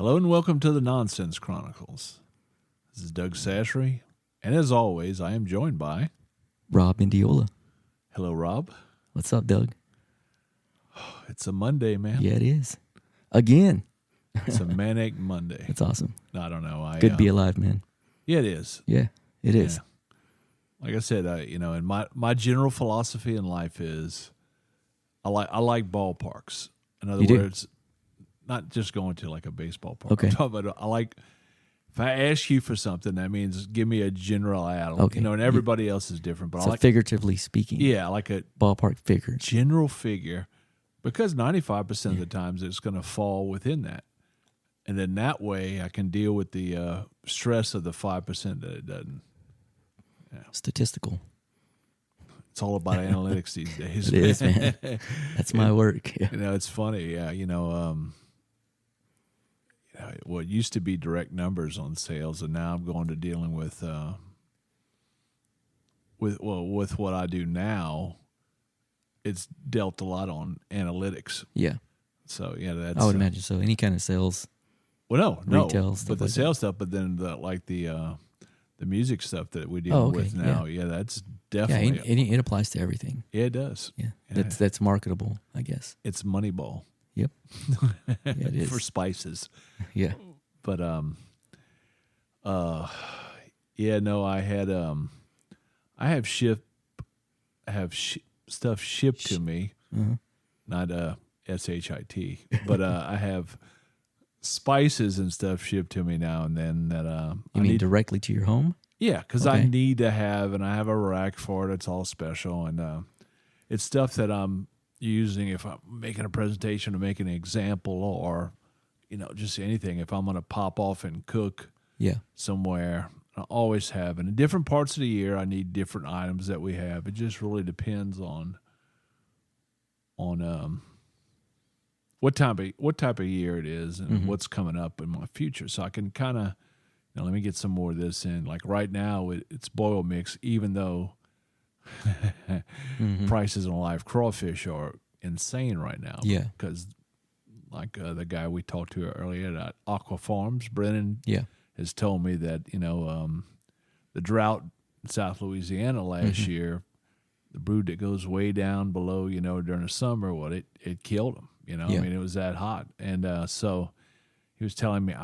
Hello and welcome to the Nonsense Chronicles. This is Doug Chachere, and as always, I am joined by Rod Mendiola. Hello, Rob. What's up, Doug? It's a Monday, man. Yeah, it is. Again. It's a manic Monday. That's awesome. I don't know. Good to be alive, man. Yeah, it is. Yeah, it is. Yeah. Like I said, and my general philosophy in life is, I like ballparks. In other words, not just going to like a baseball park. Okay. I'm talking about, I like, if I ask you for something, that means give me a general idea. Okay. And everybody else is different. But So I like, figuratively speaking. yeah, I like a Ballpark figure. general figure, because 95% of the times it's going to fall within that. And then that way I can deal with the stress of the 5% that it doesn't. Yeah. Statistical. It's all about analytics these days. It is, man. That's my work. Yeah. It's funny. Yeah, what used to be direct numbers on sales, and now I'm going to dealing with what I do now. It's dealt a lot on analytics. Yeah. So that's. I would imagine so. Any kind of sales. Well, no, retail stuff but the like sales stuff, but then the music stuff that we deal with now. Yeah, that's definitely. Yeah, it applies to everything. Yeah, it does. Yeah. That's marketable, I guess. It's Moneyball. Yep. Yeah, it is. For spices. Yeah. But I have stuff shipped to me, not SHIT, but I have spices and stuff shipped to me now and then that You mean directly to your home? Yeah, because I Okay. need to have, and I have a rack for it. It's all special, and it's stuff that I'm using if I'm making a presentation or making an example, or just anything. If I'm going to pop off and cook somewhere, I always have. And in different parts of the year, I need different items that we have. It just really depends on what type of year it is and what's coming up in my future. So I can kind of, let me get some more of this in. Like right now, it's boil mix, even though prices on live crawfish are insane right now. Yeah. Because like the guy we talked to earlier at Aqua Farms, Brennan, has told me that, the drought in South Louisiana last year, the brood that goes way down below, during the summer, it killed them. I mean, it was that hot. And so he was telling me,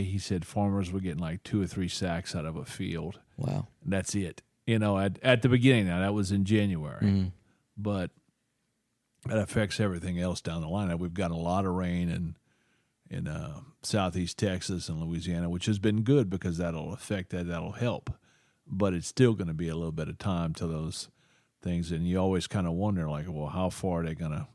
he said farmers were getting like 2 or 3 sacks out of a field. Wow. And that's it. At the beginning. Now, that was in January. But that affects everything else down the line. We've got a lot of rain in southeast Texas and Louisiana, which has been good because that'll affect that. That'll help. But it's still going to be a little bit of time to those things. And you always kind of wonder, like, well, how far are they going to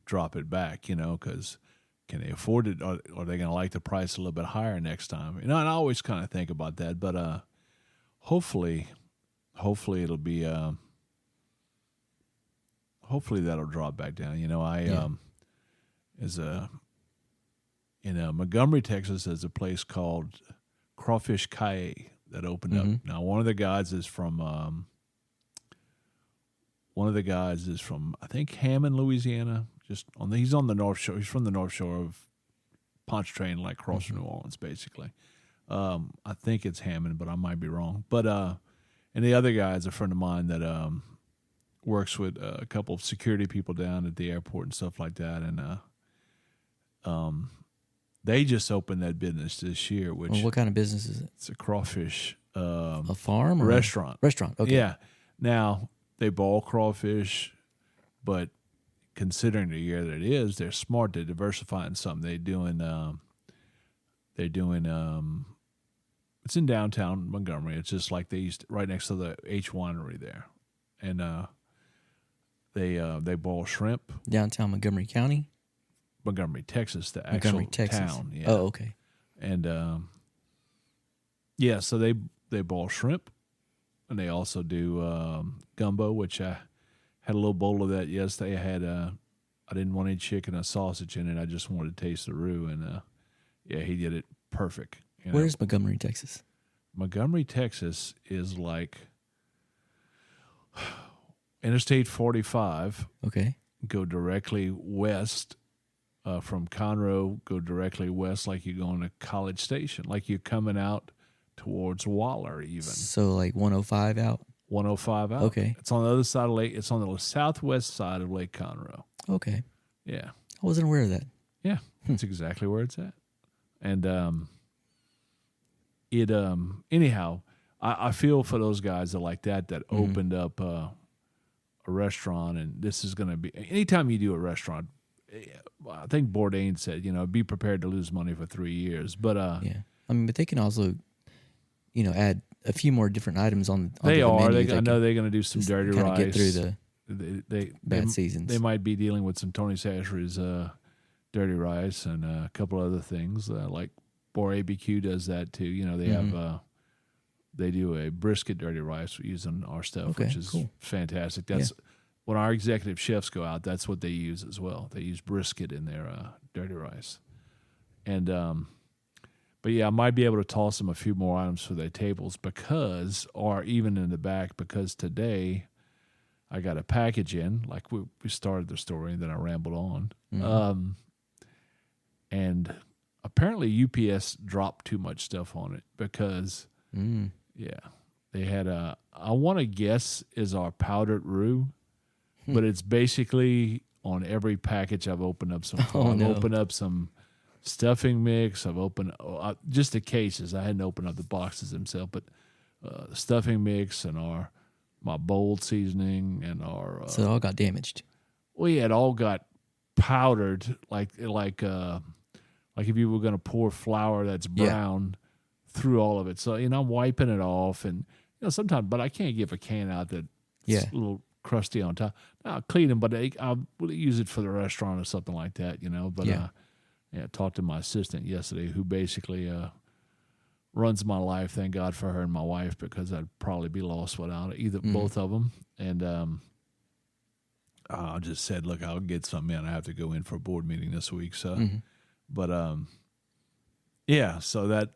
drop it back, because can they afford it? Or are they going to like the price a little bit higher next time? And I always kind of think about that. But hopefully it'll be hopefully that'll drop back down. In Montgomery, Texas, there's a place called Crawfish Calle that opened up. Now, one of the guys is from I think Hammond, Louisiana. He's on the North Shore. He's from the North Shore of Pontchartrain, like across from New Orleans, basically. I think it's Hammond, but I might be wrong. But and the other guy is a friend of mine that works with a couple of security people down at the airport and stuff like that. And they just opened that business this year. Which What kind of business is it? It's a crawfish A farm or restaurant. Restaurant. Okay. Yeah. Now they boil crawfish, but considering the year that it is, they're smart to diversify in something. They're doing it's in downtown Montgomery. It's just like right next to the H winery there. And they boil shrimp. Downtown Montgomery County? Montgomery, Texas, the actual town. Yeah. Oh, okay. And so they boil shrimp, and they also do gumbo, which I had a little bowl of that yesterday. I didn't want any chicken or sausage in it. I just wanted to taste the roux, and he did it perfect. Where's Montgomery, Texas? Montgomery, Texas is like Interstate 45. Okay. Go directly west from Conroe, go directly west like you're going to College Station, like you're coming out towards Waller even. So like 105 out? 105 out. Okay. It's on the other side of Lake. It's on the southwest side of Lake Conroe. Okay. Yeah. I wasn't aware of that. Yeah. That's exactly where it's at. And anyhow, I feel for those guys that like that opened up a restaurant, and this is going to be, anytime you do a restaurant, I think Bourdain said, be prepared to lose money for 3 years. But yeah. I mean, but they can also, add a few more different items on they the are. menu. I know they're going to do some dirty rice. Get through the they bad seasons. They might be dealing with some Tony Chachere's dirty rice and a couple other things like Boar ABQ does that too. They have they do a brisket dirty rice using our stuff, which is fantastic. That's when our executive chefs go out. That's what they use as well. They use brisket in their dirty rice, and but yeah, I might be able to toss them a few more items for their tables or even in the back, because today I got a package in, like we started the story and then I rambled on. Mm-hmm. And apparently UPS dropped too much stuff on it because, they had I want to guess is our powdered roux, but it's basically on every package I've opened up so far. I've opened up some stuffing mix. I've opened just the cases. I hadn't opened up the boxes themselves, but stuffing mix and my bold seasoning and our. So it all got damaged. Well, yeah, it all got powdered, like if you were going to pour flour that's brown through all of it. So I'm wiping it off, and sometimes, but I can't give a can out that's a little crusty on top. I'll clean them, but I'll use it for the restaurant or something like that. But I talked to my assistant yesterday, who basically runs my life. Thank God for her and my wife, because I'd probably be lost without both of them. And I just said, look, I'll get something in. I have to go in for a board meeting this week. So, but so that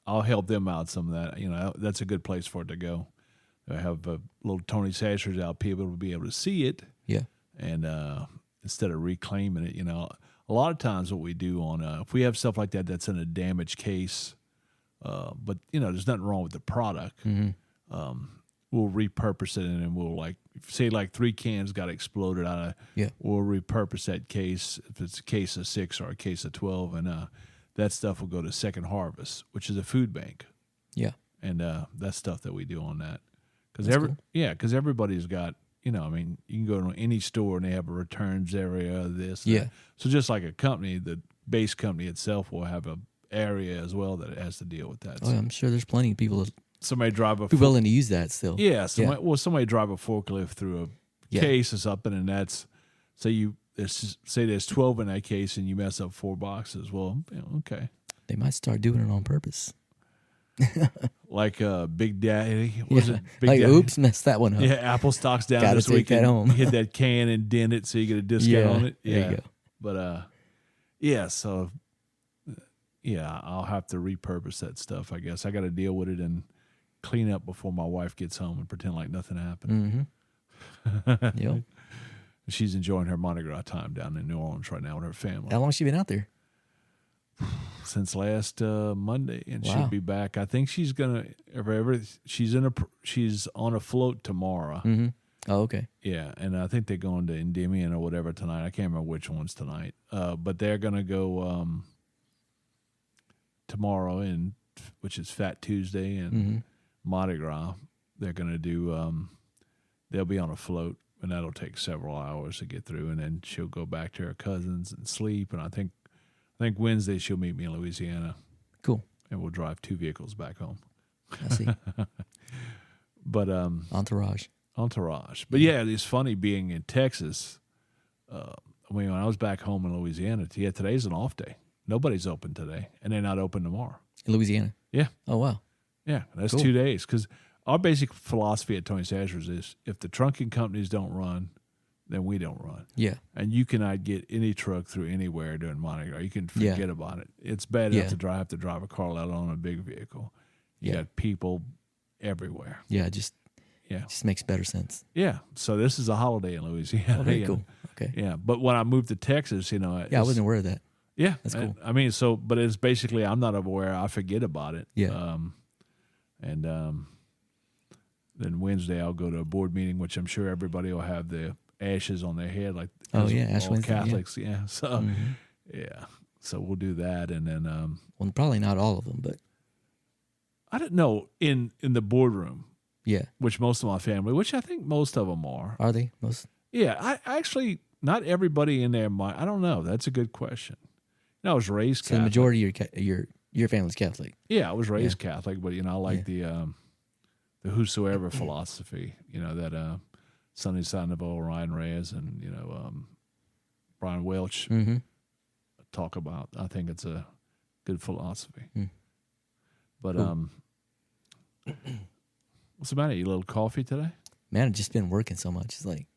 I'll help them out some of that. That's a good place for it to go. I have a little Tony Chachere's out, people will be able to see it. Yeah. And instead of reclaiming it, a lot of times what we do on if we have stuff like that that's in a damaged case, but there's nothing wrong with the product. We'll repurpose it, and then we'll say 3 cans got exploded out of. We'll repurpose that case if it's a case of 6 or a case of 12, and that stuff will go to Second Harvest, which is a food bank. Yeah, and that's stuff that we do on that because everybody's got. You can go to any store and they have a returns area. So just like a company, the base company itself will have an area as well that has to deal with that. Oh, I'm sure there's plenty of people. Somebody drive a willing to use that still. Yeah. Somebody drive a forklift through a case or something, and that's say there's 12 in that case, and you mess up 4 boxes. Well, okay. They might start doing it on purpose. Like Big Daddy, was it? Big Daddy? Oops, messed that one up. Yeah, Apple stock's down Gotta this week. That home. Hit that can and dent it so you get a discount on it. Yeah, there you go. But so I'll have to repurpose that stuff. I guess I got to deal with it and clean up before my wife gets home and pretend like nothing happened. Yep. She's enjoying her Mardi Gras time down in New Orleans right now with her family. How long has she been out there? Since last Monday, and she'll be back. I think she's gonna. She's on a float tomorrow. Oh, okay. Yeah, and I think they're going to Endymion or whatever tonight. I can't remember which one's tonight. But they're gonna go tomorrow, which is Fat Tuesday and Mardi Gras. They're gonna do. They'll be on a float, and that'll take several hours to get through, and then she'll go back to her cousins and sleep. And I think Wednesday she'll meet me in Louisiana. Cool. And we'll drive 2 vehicles back home. I see. But entourage. But yeah, it's funny being in Texas. When I was back home in Louisiana, today's an off day. Nobody's open today, and they're not open tomorrow. In Louisiana? Yeah. Oh, wow. Yeah, that's cool. 2 days. Because our basic philosophy at Tony Chachere's is if the trunking companies don't run, then we don't run. Yeah. And you cannot get any truck through anywhere during Mardi Gras. You can forget about it. It's bad enough to have to drive a car, let alone a big vehicle. You got people everywhere. Yeah, just Yeah. Just makes better sense. Yeah. So this is a holiday in Louisiana. Oh, very you cool. know. Okay. Yeah. But when I moved to Texas, Yeah, I wasn't aware of that. Yeah. That's cool. I mean, so, but it's basically, I'm not aware. I forget about it. Yeah. And then Wednesday I'll go to a board meeting, which I'm sure everybody will have the ashes on their head, like Oh, yeah, Ash all Wednesday, yeah. Catholics. Yeah. So yeah. So we'll do that, and then Well, probably not all of them, but I don't know in the boardroom, yeah. which most of my family, which I think most of them are. Are they most? Yeah, I actually not everybody in there. I don't know. That's a good question. You know, I was raised So Catholic. the majority of your family's Catholic. Yeah, I was raised Catholic, but I like the whosoever Mm-hmm. philosophy. That Sonny Sandoval, Ryan Reyes, and Brian Welch Mm-hmm. talk about. I think it's a good philosophy. But Cool. what's the matter? You a little coffee today? Man, I've just been working so much. It's like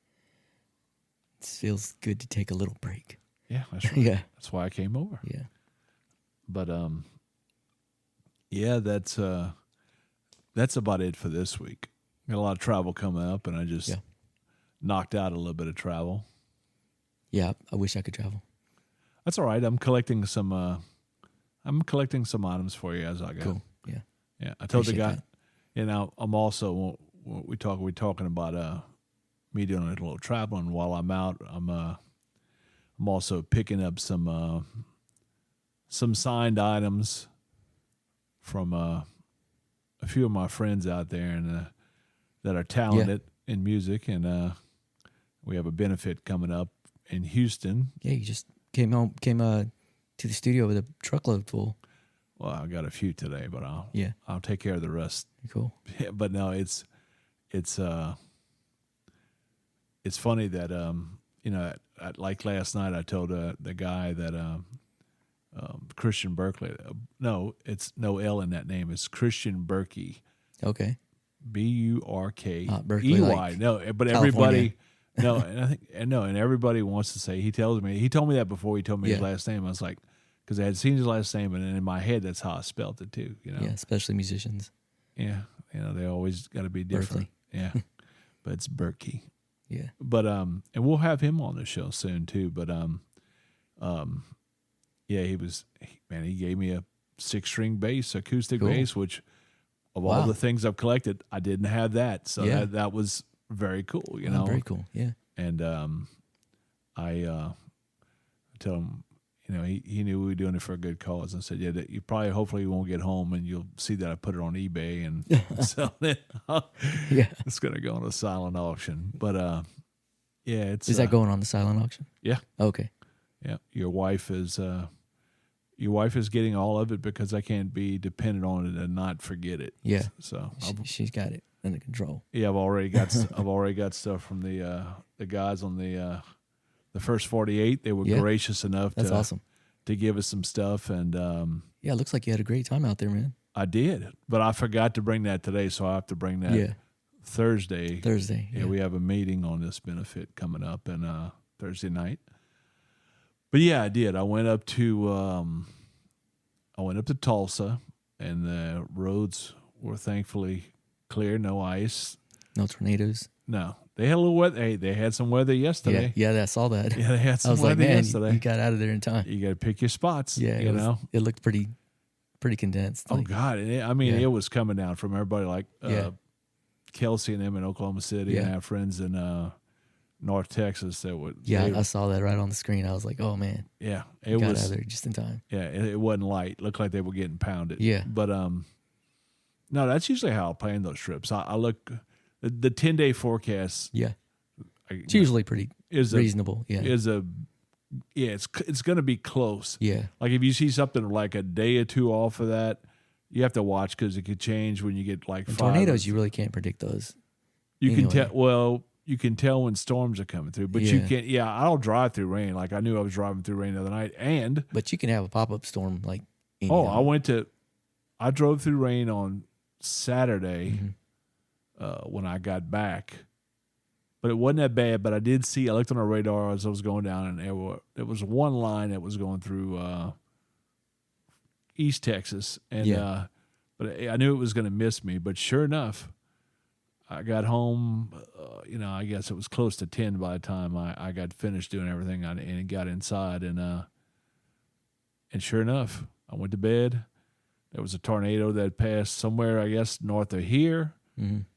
it feels good to take a little break. Yeah, that's right. Yeah. That's why I came over. Yeah. But yeah, that's about it for this week. Got a lot of travel coming up, and I just knocked out a little bit of travel. Yeah. I wish I could travel. That's all right. I'm collecting some items for you as I go. Cool. Yeah. Yeah, I told the Appreciate guy. I'm also we're talking about me doing a little traveling while I'm out. I'm also picking up some signed items from a few of my friends out there and that are talented in music, and we have a benefit coming up in Houston. Yeah. You just came to the studio with a truckload full. Well, I got a few today, but I'll take care of the rest. Cool. Yeah, but no, it's funny that like last night I told the guy that Christian Berkeley. No, it's no L in that name. It's Christian Berkey. Okay. Burkey. Berkeley, like no, but California. everybody. No, and everybody wants to say. He told me that before he told me his last name. I was like, because I had seen his last name, and in my head that's how I spelt it too. Yeah, especially musicians. Yeah, they always got to be different. Berkeley. Yeah, but it's Berkey. Yeah. But and we'll have him on the show soon too. But yeah, he gave me a 6-string bass, acoustic bass, which of all the things I've collected, I didn't have that. So that was very cool, Very cool. Yeah. And I tell him, he knew we were doing it for a good cause. I said, yeah, that hopefully you won't get home and you'll see that I put it on eBay and sell it. Yeah. It's going to go on a silent auction. But yeah, Is that going on the silent auction? Yeah. Okay. Yeah. Your wife is getting all of it because I can't be dependent on it and not forget it. Yeah. So she's got it under control. Yeah, I've already got stuff from the guys on the first 48. They were gracious enough That's awesome. to give us some stuff, and yeah, it looks like you had a great time out there, man. I did, but I forgot to bring that today, so I have to bring that Thursday. Yeah, we have a meeting on this benefit coming up and Thursday night. But yeah, I did. I went up to Tulsa, and the roads were thankfully clear, no ice, no tornadoes. No, they had a little weather. Hey, they had some weather yesterday. Yeah, I saw that. Yeah, they had some I was weather like, man, yesterday. you got out of there in time. You got to pick your spots. Yeah, it looked pretty condensed. Oh God, it was coming down from everybody like Kelsey and them in Oklahoma City, and our friends in North Texas that would. Yeah, I saw that right on the screen. I was like, oh man. Yeah, it got out of there just in time. Yeah, it wasn't light. It looked like they were getting pounded. Yeah, but no, that's usually how I plan those trips. I look. The 10-day forecast, it's usually pretty reasonable. It's going to be close. Yeah, like if you see something like a day or two off of that, you have to watch because it could change when you get like tornadoes. You really can't predict those. You can tell. Well, you can tell when storms are coming through, but you can't. Yeah, I don't drive through rain. Like I knew I was driving through rain the other night, but you can have a pop-up storm like. I drove through rain on Saturday. Mm-hmm. When I got back, but it wasn't that bad. But I looked on our radar as I was going down, and there was one line that was going through East Texas, and but I knew it was going to miss me. But sure enough, I got home, I guess it was close to 10 by the time I got finished doing everything and got inside. And sure enough, I went to bed. There was a tornado that passed somewhere, I guess, north of here,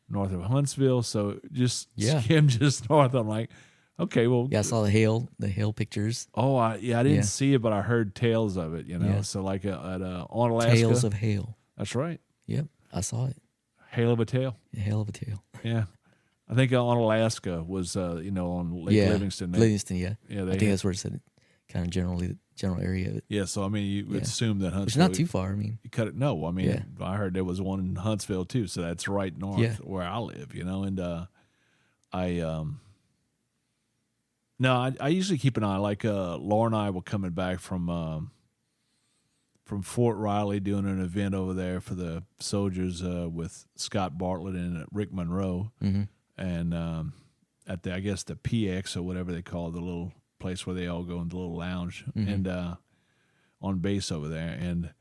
north of Huntsville. So just skimmed just north. I'm like, okay, well. Yeah, I saw the hail pictures. Oh, I didn't see it, but I heard tales of it, Yeah. So like on Alaska. Tales of hail. That's right. Yep, I saw it. Hail of a tail. A hail of a tail. Yeah. I think on Alaska was, on Lake Livingston. Livingston, yeah. Yeah, I think that's where it said kind of general area of it. Yeah, so I mean, you would assume that Huntsville. It's not too far. I mean, you cut it. No, I mean, I heard there was one in Huntsville too, so that's right north where I live. And I usually keep an eye. Like Laura and I were coming back from Fort Riley doing an event over there for the soldiers with Scott Bartlett and Rick Monroe, and at I guess the PX or whatever they call it, the little place where they all go in the little lounge and on base over there. And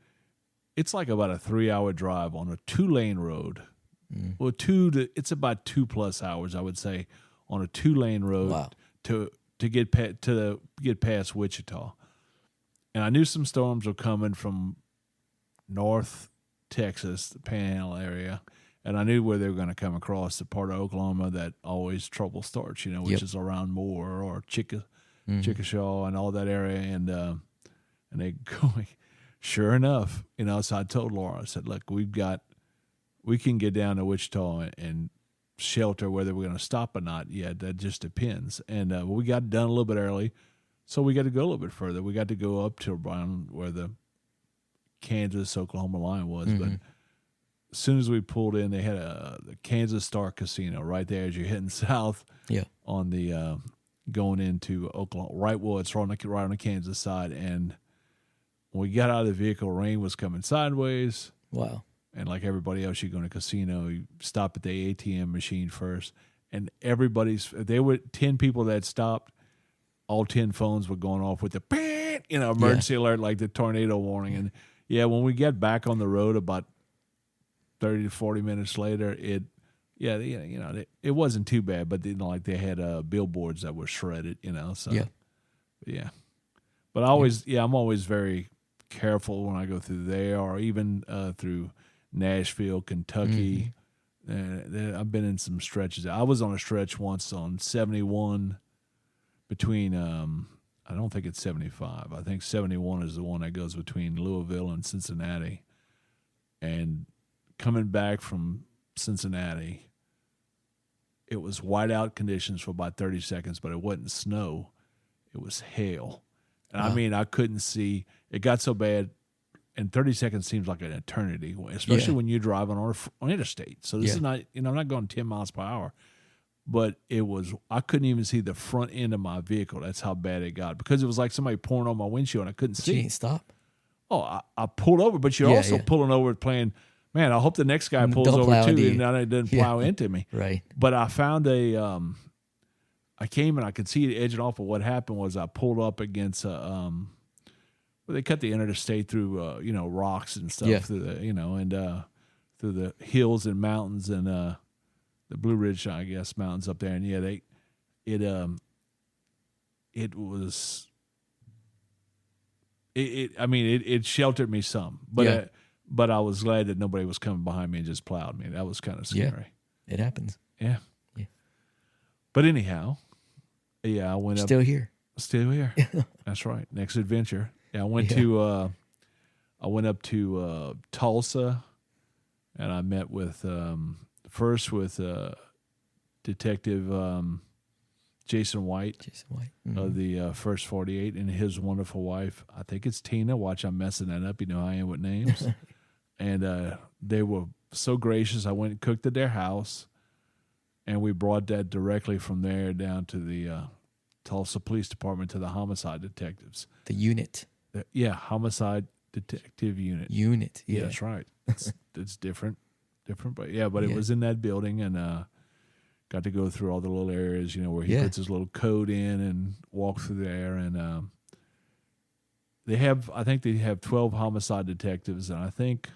it's like about a 3-hour drive on a 2-lane road. Well, it's about 2+ hours, I would say, on a 2-lane road to get past Wichita. And I knew some storms were coming from North Texas, the Panhandle area, and I knew where they were going to come across the part of Oklahoma that always trouble starts, which is around Moore or Chickasha and all that area, and they going. Sure enough, so I told Laura, I said, "Look, we can get down to Wichita and shelter. Whether we're going to stop or not, that just depends." And we got done a little bit early, so we got to go a little bit further. We got to go up to around where the Kansas-Oklahoma line was, but as soon as we pulled in, they had the Kansas Star Casino right there as you're heading south. Yeah, on the going into Oklahoma, right? Well, it's right on the Kansas side, and when we got out of the vehicle, rain was coming sideways. Wow. And like everybody else, you go to a casino, you stop at the ATM machine first, and there were 10 people that stopped. All 10 phones were going off with the emergency alert, like the tornado warning. And when we get back on the road about 30 to 40 minutes later, it wasn't too bad, but like they had billboards that were shredded, so But I'm always very careful when I go through there, or even through Nashville, Kentucky. I've been in some stretches. I was on a stretch once on 71 between I don't think it's 75. I think 71 is the one that goes between Louisville and Cincinnati. And coming back from Cincinnati, it was whiteout conditions for about 30 seconds, but it wasn't snow. It was hail. And I mean, I couldn't see. It got so bad, and 30 seconds seems like an eternity, especially when you're driving on interstate. So this is not, I'm not going 10 miles per hour. But I couldn't even see the front end of my vehicle. That's how bad it got, because it was like somebody pouring on my windshield and I couldn't see. You didn't stop? Oh, I pulled over, but you're also pulling over playing, man, I hope the next guy pulls over too and it doesn't plow into me. Right. But I found I came and I could see it edging off, but what happened was I pulled up against they cut the interstate through, rocks and stuff through the, and through the hills and mountains and the Blue Ridge, I guess, mountains up there. And it sheltered me some, but I was glad that nobody was coming behind me and just plowed me. That was kind of scary. Yeah, it happens. Yeah. But anyhow, I went Still here. That's right. Next adventure. Yeah, I went up to Tulsa, and I met with first with Detective Jason White of the First 48 and his wonderful wife. I think it's Tina. Watch, I'm messing that up. You know how I am with names. And they were so gracious. I went and cooked at their house, and we brought that directly from there down to the Tulsa Police Department, to the homicide detectives. The unit. Homicide detective unit. Yeah, that's right. It's different, but it was in that building, and got to go through all the little areas, where he puts his little code in and walk through there. And I think they have 12 homicide detectives, and I think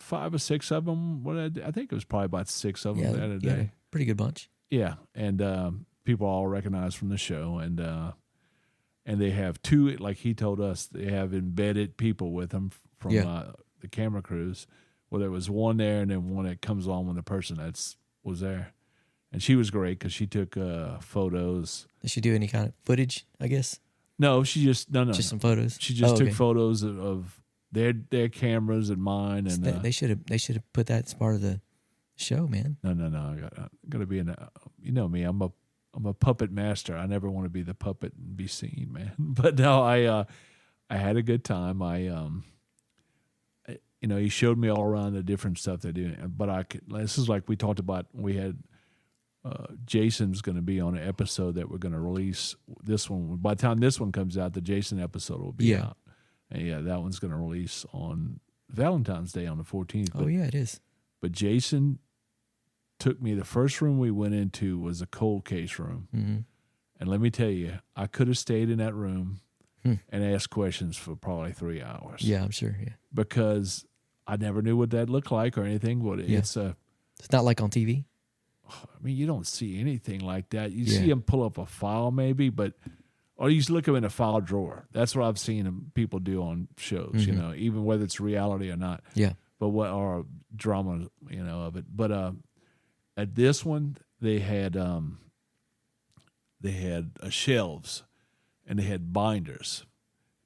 5 or 6 of them. I think it was probably about 6 of them that a day. Pretty good bunch. Yeah, and people all recognize from the show, and they have 2, like he told us, they have embedded people with them from the camera crews. Well, there was one there, and then one that comes on when the person was there, and she was great because she took photos. Did she do any kind of footage? I guess. No, she just some photos. She just took photos of their cameras and mine, and they should have put that as part of the show, man. No. I gotta be you know me. I'm a puppet master. I never want to be the puppet and be seen, man. But no, I had a good time. He showed me all around the different stuff they do. But this is like we talked about. We had Jason's going to be on an episode that we're going to release. This one, by the time this one comes out, the Jason episode will be out. And that one's going to release on Valentine's Day on the 14th. Oh, yeah, it is. But Jason took me, the first room we went into was a cold case room. Mm-hmm. And let me tell you, I could have stayed in that room and asked questions for probably 3 hours. Yeah, I'm sure. Yeah. Because I never knew what that looked like or anything. But it's not like on TV. I mean, you don't see anything like that. You see them pull up a file maybe, or you just look them in a file drawer. That's what I've seen people do on shows, even whether it's reality or not. Yeah. But or drama, of it. But at this one, they had shelves, and they had binders,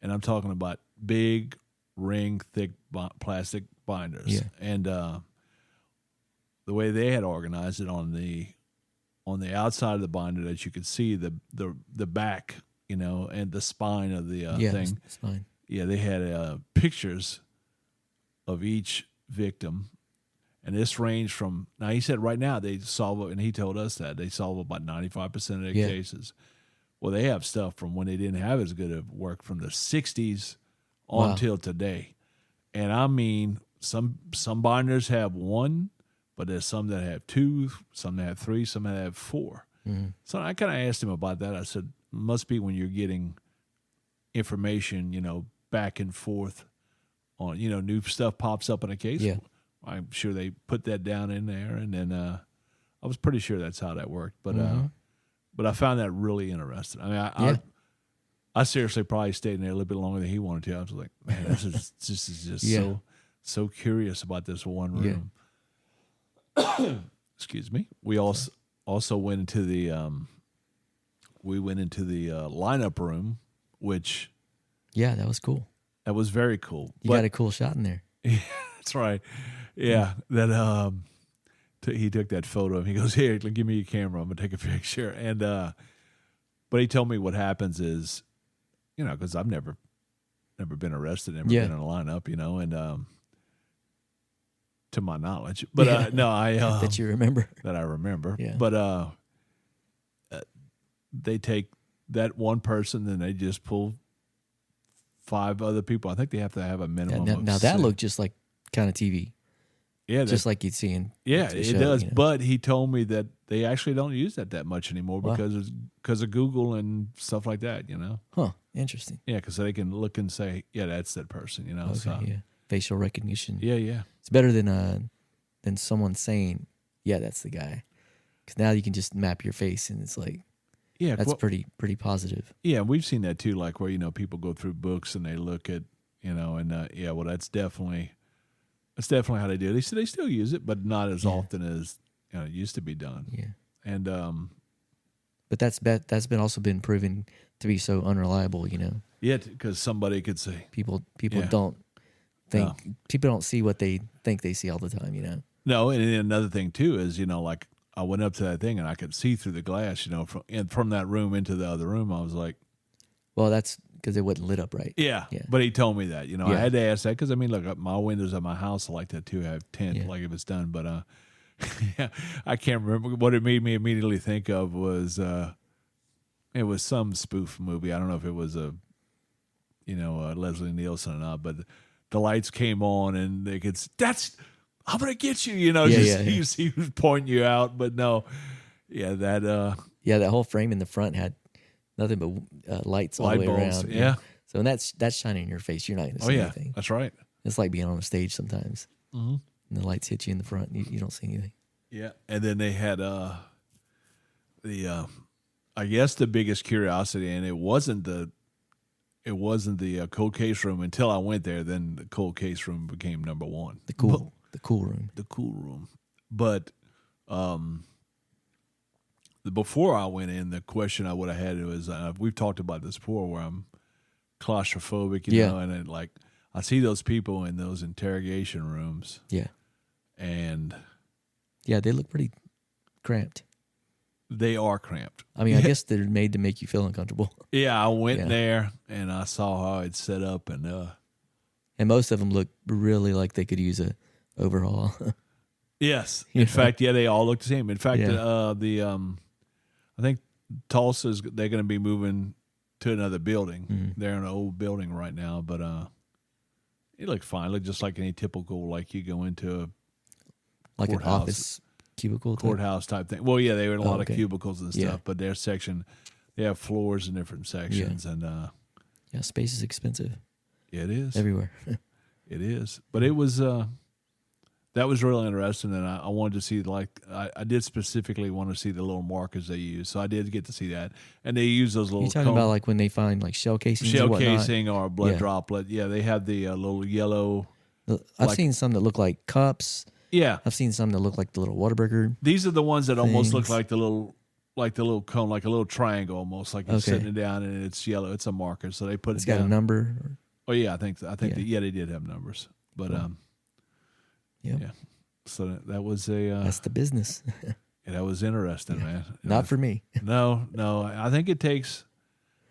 and I'm talking about big, ring thick plastic binders. Yeah. And the way they had organized it on the outside of the binder, that you could see the back, and the spine of the thing. Spine. Yeah, they had pictures of each victim. And this ranged from, now he said right now they solve it, and he told us that they solve about 95% of their cases. Well, they have stuff from when they didn't have as good of work from the 60s on till today. And I mean, some binders have 1, but there's some that have 2, some that have 3, some that have 4. Mm-hmm. So I kind of asked him about that. I said, must be when you're getting information, back and forth on, new stuff pops up in a case. Yeah. I'm sure they put that down in there, and then I was pretty sure that's how that worked. But but I found that really interesting. I mean, I seriously probably stayed in there a little bit longer than he wanted to. I was like, man, this is just so curious about this one room. Yeah. Excuse me. We also went into the lineup room, which that was cool. That was very cool. You got a cool shot in there. Yeah, that's right. Yeah, that he took that photo and he goes, "Here, give me your camera. I'm gonna take a picture." And but he told me what happens is, because I've never been arrested, never been in a lineup, and to my knowledge, but no, I that you remember, that I remember. Yeah. But they take that one person, then they just pull 5 other people. I think they have to have a minimum. Now that looked just like kind of TV. Yeah, just like you'd see in it show, does. But he told me that they actually don't use that much anymore because of Google and stuff like that. Huh? Interesting. Yeah, because they can look and say, yeah, that's that person. Okay, so. Yeah, facial recognition. Yeah. It's better than someone saying, yeah, that's the guy. Because now you can just map your face, and it's like, that's pretty positive. Yeah, we've seen that too. Like where people go through books and they look at well, that's definitely how they do it. They said they still use it, but not as often as it used to be done. Yeah, and but that's been also been proven to be so unreliable. Yeah, because somebody could say people don't think people don't see what they think they see all the time. No, and another thing too is like I went up to that thing and I could see through the glass. From that room into the other room, I was like, well, that's because it wasn't lit up right. Yeah. But he told me that. I had to ask that because look, my windows at my house are like that too. I have tint, like if it's done. But I can't remember what it made me immediately think of was it was some spoof movie. I don't know if it was a Leslie Nielsen or not, but the lights came on and they could. I'm gonna get you. He was pointing you out, but no, that whole frame in the front had nothing but lights all the way around. Yeah. So when that's shining in your face, you're not going to see anything. That's right. It's like being on a stage sometimes. and the lights hit you in the front. You don't see anything. Yeah, and then they had I guess the biggest curiosity, and it wasn't the cold case room until I went there. Then the cold case room became number one. The cool room. The cool room. But before I went in, the question I would have had was, we've talked about this before, where I'm claustrophobic, you know, and it, like I see those people in those interrogation rooms. Yeah. And yeah, they look pretty cramped. They are cramped. I mean, I guess they're made to make you feel uncomfortable. Yeah, I went there and I saw how it's set up, and most of them look really like they could use a overhaul. Yes, in fact, yeah, they all look the same. In fact, I think Tulsa's they're going to be moving to another building. Mm-hmm. They're in an old building right now, but it looked fine. It looked just like any typical, like you go into a like an office cubicle courthouse type thing. Well, yeah, they were in a lot of cubicles and stuff, but their section, they have floors in different sections, and space is expensive. Yeah, it is everywhere. It is, but it was that was really interesting, and I wanted to see, like, I did specifically want to see the little markers they use, so I did get to see that, and they use those little. You talking about like when they find like shell casings, or a blood droplet? Yeah, they have the little yellow. I've seen some that look like cups. Yeah, I've seen some that look like the little Whataburger. These are the ones that almost look like the little cone, like a little triangle, almost like you're sitting it down and it's yellow. It's a marker, so they put it's it down. Got a number. Oh yeah, I think they did have numbers, but yeah. So that was that's the business. Yeah, that was interesting, man. Not for me. No. I think it takes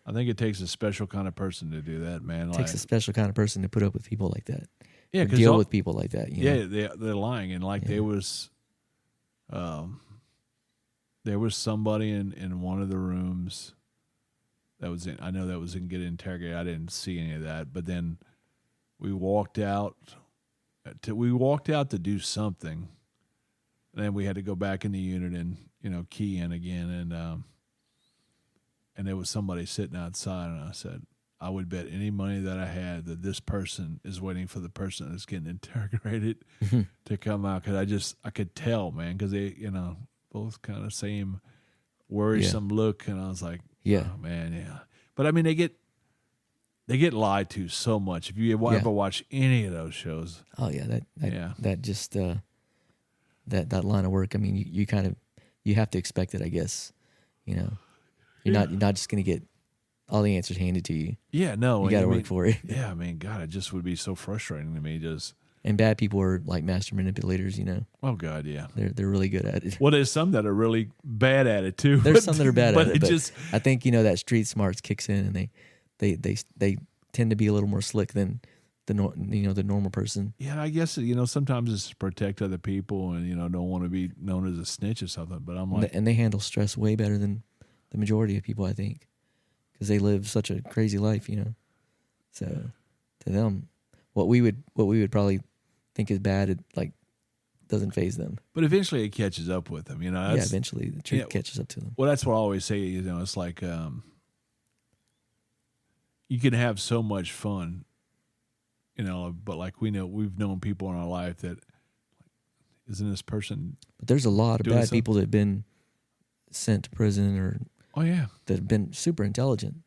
a special kind of person to do that, man. It takes a special kind of person to put up with people like that. Yeah, deal with people like that. You know? They're lying, and there was somebody in one of the rooms that was in. I know that was in get interrogated. I didn't see any of that, but then we walked out to do something, and then we had to go back in the unit and key in again, and there was somebody sitting outside, and I said, I would bet any money that I had that this person is waiting for the person that's getting interrogated to come out, because I could tell, man, because they both kind of same worrisome look, and I was like, oh, man, yeah. But I mean, they get lied to so much. If you ever watch any of those shows, oh yeah, that just that line of work. I mean, you have to expect it, I guess. You're not just going to get all the answers handed to you. Yeah, no, you got to work for it. Yeah, I mean, God, it just would be so frustrating to me. And bad people are like master manipulators, Oh God, yeah, they're really good at it. Well, there's some that are really bad at it too. There's some that are bad at it, but I think that street smarts kicks in, and they tend to be a little more slick than the normal person. Yeah, I guess sometimes it's to protect other people, and don't want to be known as a snitch or something. But I'm like, and they handle stress way better than the majority of people, I think, because they live such a crazy life, So to them, what we would probably think is bad, it like doesn't faze them. But eventually it catches up with them, eventually the truth catches up to them. Well, that's what I always say. It's like you can have so much fun, but like we've known people in our life that isn't this person. But there's a lot of bad people that have been sent to prison or that have been super intelligent.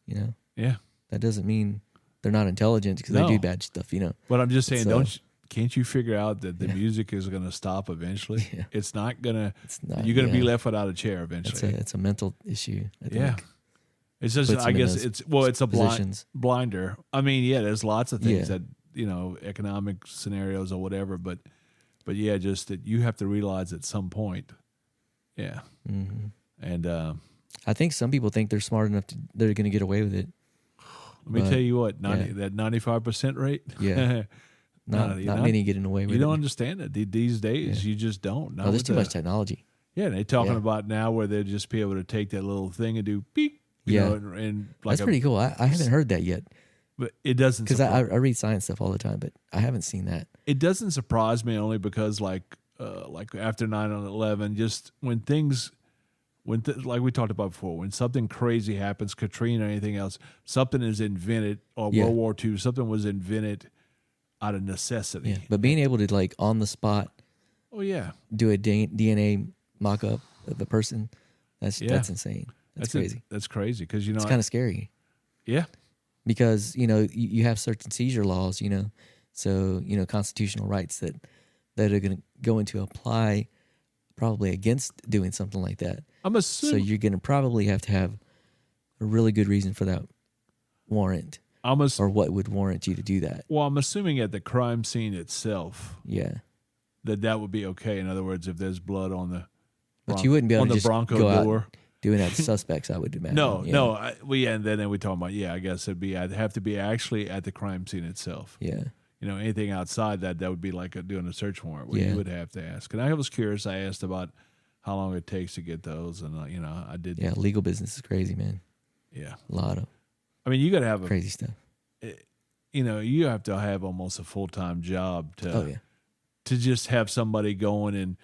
Yeah, that doesn't mean they're not intelligent because they do bad stuff. But I'm just saying, can't you figure out that the music is going to stop eventually? Yeah. It's not gonna. You're going to be left without a chair eventually. It's a mental issue. I think. Yeah. It's just, I guess it's a blinder. I mean, there's lots of things that, economic scenarios or whatever, but yeah, just that you have to realize at some point. Yeah. Mm-hmm. And I think some people think they're smart enough they're going to get away with it. Let me tell you what, that 95% rate. Yeah. Not many getting away with it. You don't understand it. These days, you just don't. There's too much technology. Yeah, and they're talking about now where they'll just be able to take that little thing and do beep. And like that's pretty cool. I haven't heard that yet. But it doesn't, because I read science stuff all the time, but I haven't seen that. It doesn't surprise me only because like after 9/11, just when things, like we talked about before, when something crazy happens, Katrina or anything else, something is invented, or World War II, something was invented out of necessity. Yeah, but being able to like on the spot Oh yeah, do a DNA mock-up of a person, that's insane. That's crazy. That's crazy because It's kind of scary yeah. because you have certain seizure laws, so constitutional rights that are going to go into apply probably against doing something like that. I'm assuming. So you're going to probably have to have a really good reason for that warrant, or what would warrant you to do that. Well, I'm assuming at the crime scene itself, Yeah, that would be okay. In other words, if there's blood on the but you wouldn't be able on to the just Bronco go door. out doing that to suspects, I would imagine. No, yeah. no. And then we talk about I guess I'd have to be actually at the crime scene itself. Yeah. Anything outside that would be like doing a search warrant where you would have to ask. And I was curious. I asked about how long it takes to get those, and I did. Yeah, legal business is crazy, man. Yeah, a lot of. I mean, you got to have crazy stuff. You have to have almost a full-time job to. Oh yeah. To just have somebody going and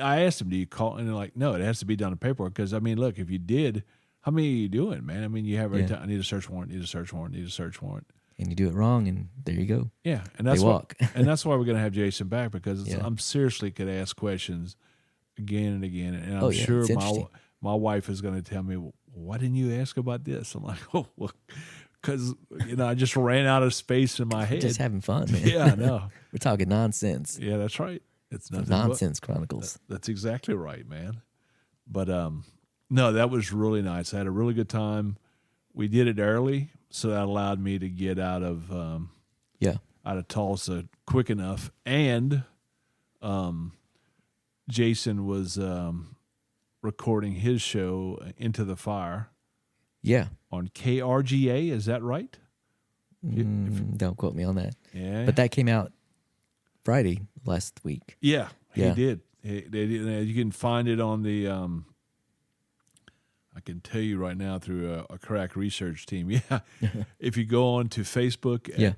I asked him, do you call? And they're like, no, it has to be done on paperwork. Because, I mean, look, if you did, how many are you doing, man? I mean, you have every time, I need a search warrant, need a search warrant, need a search warrant. And you do it wrong, and there you go. Yeah, and that's walk. And that's why we're going to have Jason back, because I'm seriously could ask questions again and again. And I'm sure my wife is going to tell me, well, why didn't you ask about this? I'm like, oh, well, because, I just ran out of space in my head. Just having fun, man. Yeah, I know. We're talking nonsense. Yeah, that's right. It's nothing nonsense chronicles. That's exactly right, man. But no, that was really nice. I had a really good time. We did it early, so that allowed me to get out of Tulsa quick enough. And Jason was recording his show Into the Fire. Yeah. On KRGA, is that right? Don't quote me on that. Yeah. But that came out Friday last week. Yeah, he did. You can find it on the. I can tell you right now through a crack research team. Yeah, if you go on to Facebook at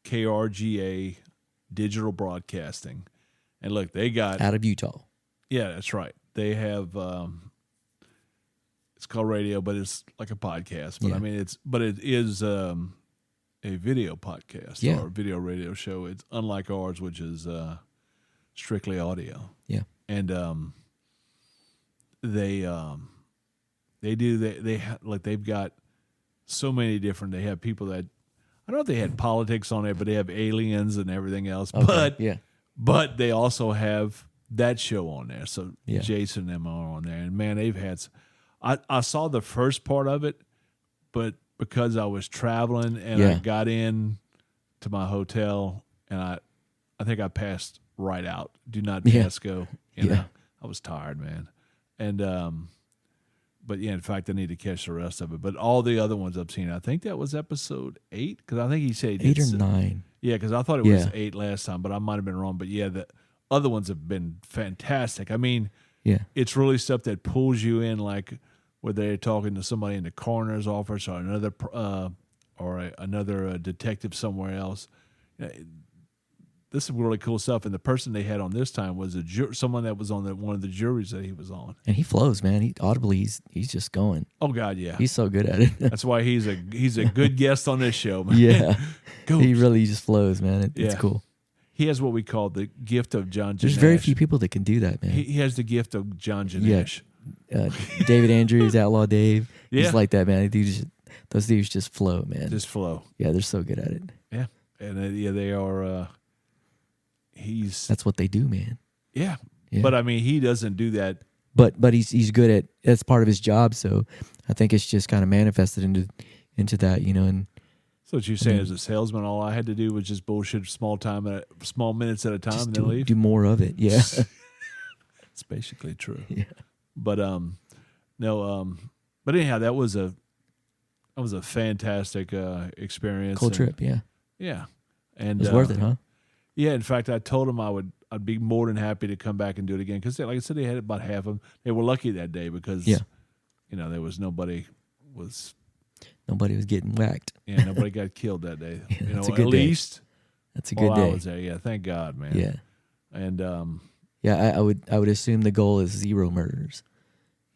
KRGA Digital Broadcasting, and look, they got out of Utah. Yeah, that's right. They have. It's called radio, but it's like a podcast. But I mean, it is a video podcast or a video radio show. It's unlike ours, which is strictly audio. Yeah, and they've got so many different. They have people that I don't know if they had politics on it, but they have aliens and everything else. Okay, but they also have that show on there. So Jason and them are on there, and man, they've had. I saw the first part of it, but because I was traveling and I got in to my hotel and I think I passed right out. Do not pass go. I was tired, man. And but in fact, I need to catch the rest of it. But all the other ones I've seen, I think that was episode 8 because I think he said 8 or 9. Yeah, because I thought it was 8 last time, but I might have been wrong. But the other ones have been fantastic. I mean, it's really stuff that pulls you in, like where they're talking to somebody in the coroner's office or another another detective somewhere else. This is really cool stuff. And the person they had on this time was someone that was on one of the juries that he was on. And he flows, man. He's just going. Oh God, yeah. He's so good at it. That's why he's a good guest on this show, man. Yeah, he really just flows, man. It's cool. He has what we call the gift of John Janash. There's very few people that can do that, man. He has the gift of John Janash. David Andrews, Outlaw Dave. He's like that, man. Those dudes just flow, man. Just flow. Yeah, they're so good at it. Yeah, and they are. That's what they do, man. Yeah, but I mean, he doesn't do that. But he's good at. That's part of his job. So I think it's just kind of manifested into that, And so what you're saying as a salesman, all I had to do was just bullshit small minutes at a time, and then leave. Do more of it. Yeah, it's basically true. Yeah. But but anyhow, that was a fantastic experience. Cool trip, yeah. Yeah. And it was worth it, huh? Yeah, in fact, I told them I'd be more than happy to come back and do it again because, like I said, they had about half of them. They were lucky that day because, there was nobody was getting whacked. Yeah, nobody got killed that day. That's a good day. That's a good day. I was there. Yeah, thank God, man. Yeah, and I would assume the goal is 0 murders.